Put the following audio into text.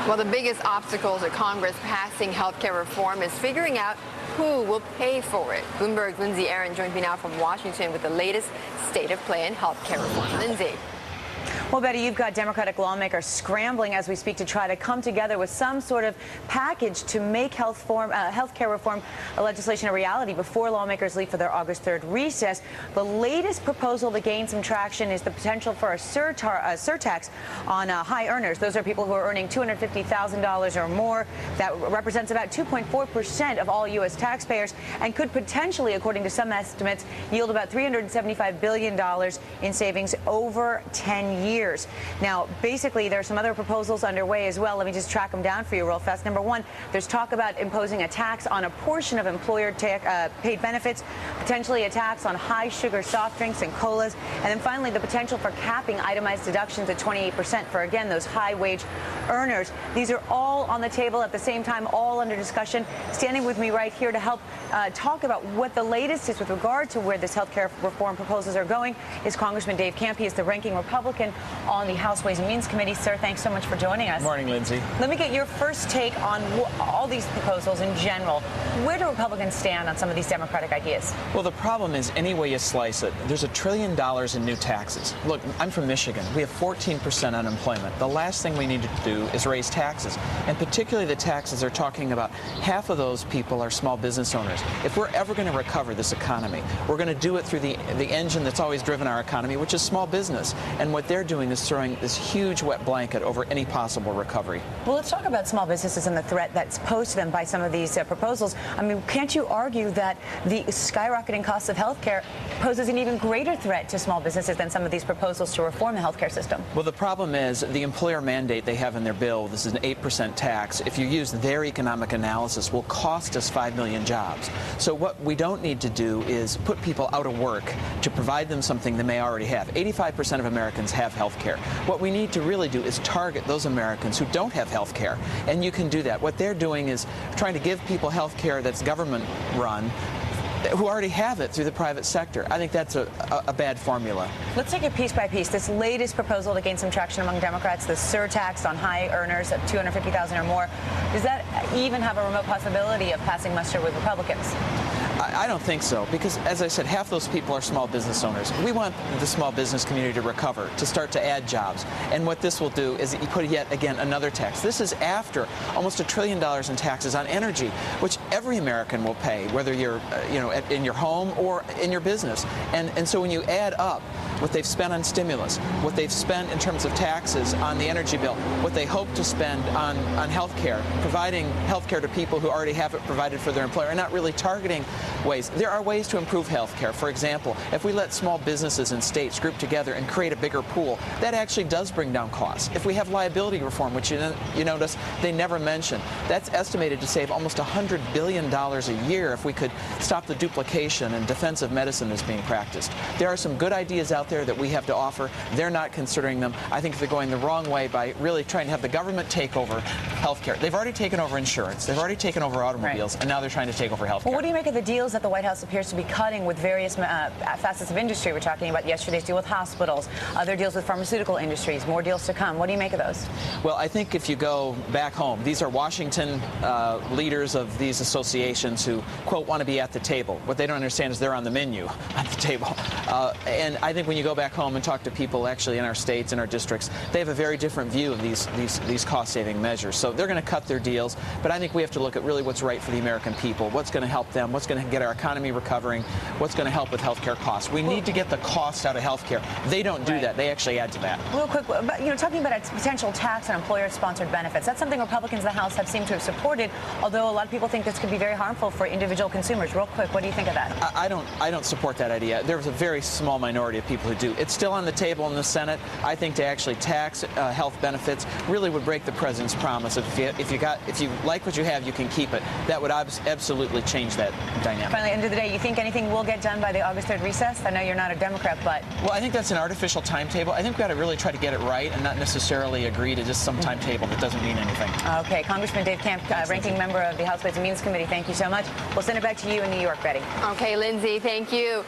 Well, the biggest obstacle to Congress passing health care reform is figuring out who will pay for it. Bloomberg's Lindsay Aaron joins me now from Washington with the latest state of play in health care reform. Lindsay. Well, Betty, you've got Democratic lawmakers scrambling as we speak to try to come together with some sort of package to make health care reform legislation a reality before lawmakers leave for their August 3rd recess. The latest proposal to gain some traction is the potential for a surtax on high earners. Those are people who are earning $250,000 or more. That represents about 2.4% of all U.S. taxpayers and could potentially, according to some estimates, yield about $375 billion in savings over 10 years. Now, basically, there are some other proposals underway as well. Let me just track them down for you real fast. Number one, there's talk about imposing a tax on a portion of employer paid benefits, potentially a tax on high sugar soft drinks and colas, and then finally the potential for capping itemized deductions at 28% for, again, those high wage earners. These are all on the table at the same time, all under discussion. Standing with me right here to help talk about what the latest is with regard to where this health care reform proposals are going is Congressman Dave Camp. He is the ranking Republican on the House Ways and Means Committee. Sir, thanks so much for joining us. Morning, Lindsay. Let me get your first take on all these proposals in general. Where do Republicans stand on some of these Democratic ideas? Well, the problem is, any way you slice it, there's $1 trillion in new taxes. Look, I'm from Michigan. We have 14% unemployment. The last thing we need to do is raise taxes, and particularly the taxes are talking about half of those people are small business owners. If we're ever going to recover this economy, we're going to do it through the engine that's always driven our economy, which is small business. And what they're doing is throwing this huge wet blanket over any possible recovery. Well, let's talk about small businesses and the threat that's posed to them by some of these proposals. I mean, can't you argue that the skyrocketing cost of health care poses an even greater threat to small businesses than some of these proposals to reform the health care system? Well, the problem is the employer mandate they have in their bill, this is an 8% tax, if you use their economic analysis, will cost us 5 million jobs. So what we don't need to do is put people out of work to provide them something they may already have. 85% of Americans have health care. What we need to really do is target those Americans who don't have health care, and you can do that. What they're doing is trying to give people health care that's government run who already have it through the private sector. I think that's a bad formula. Let's take it piece by piece. This latest proposal to gain some traction among Democrats, the surtax on high earners of $250,000 or more, does that even have a remote possibility of passing muster with Republicans? I don't think so, because, as I said, half those people are small business owners. We want the small business community to recover, to start to add jobs. And what this will do is you put yet again another tax. This is after almost $1 trillion in taxes on energy, which every American will pay, whether you're in your home or in your business. And so when you add up what they've spent on stimulus, what they've spent in terms of taxes on the energy bill, what they hope to spend on health care, providing health care to people who already have it provided for their employer, and not really targeting ways. There are ways to improve health care. For example, if we let small businesses and states group together and create a bigger pool, that actually does bring down costs. If we have liability reform, which you notice they never mention, that's estimated to save almost $100 billion a year if we could stop the duplication and defensive medicine that's being practiced. There are some good ideas out there that we have to offer. They're not considering them. I think they're going the wrong way by really trying to have the government take over health care. They've already taken over insurance. They've already taken over automobiles, and now they're trying to take over health care. Well, what do you make of the deals that the White House appears to be cutting with various facets of industry? We're talking about yesterday's deal with hospitals, other deals with pharmaceutical industries, more deals to come. What do you make of those? Well, I think if you go back home, these are Washington leaders of these associations who, quote, want to be at the table. What they don't understand is they're on the menu at the table. And I think when you go back home and talk to people actually in our states and our districts, they have a very different view of these cost-saving measures. So they're going to cut their deals, but I think we have to look at really what's right for the American people, what's going to help them, what's going to get our economy recovering, what's going to help with health care costs. We need to get the cost out of health care. They don't do that. They actually add to that. Real quick, talking about a potential tax on employer-sponsored benefits, that's something Republicans in the House have seemed to have supported, although a lot of people think this could be very harmful for individual consumers. Real quick, what do you think of that? I don't support that idea. There's a very small minority of people who do. It's still on the table in the Senate. I think to actually tax health benefits really would break the president's promise of if you like what you have, you can keep it. That would absolutely change that dynamic. Finally, end of the day, you think anything will get done by the August 3rd recess? I know you're not a Democrat, but... Well, I think that's an artificial timetable. I think we've got to really try to get it right and not necessarily agree to just some timetable that doesn't mean anything. Okay, Congressman Dave Camp, ranking member of the House Ways and Means Committee, thank you so much. We'll send it back to you in New York, Betty. Okay, Lindsay, thank you.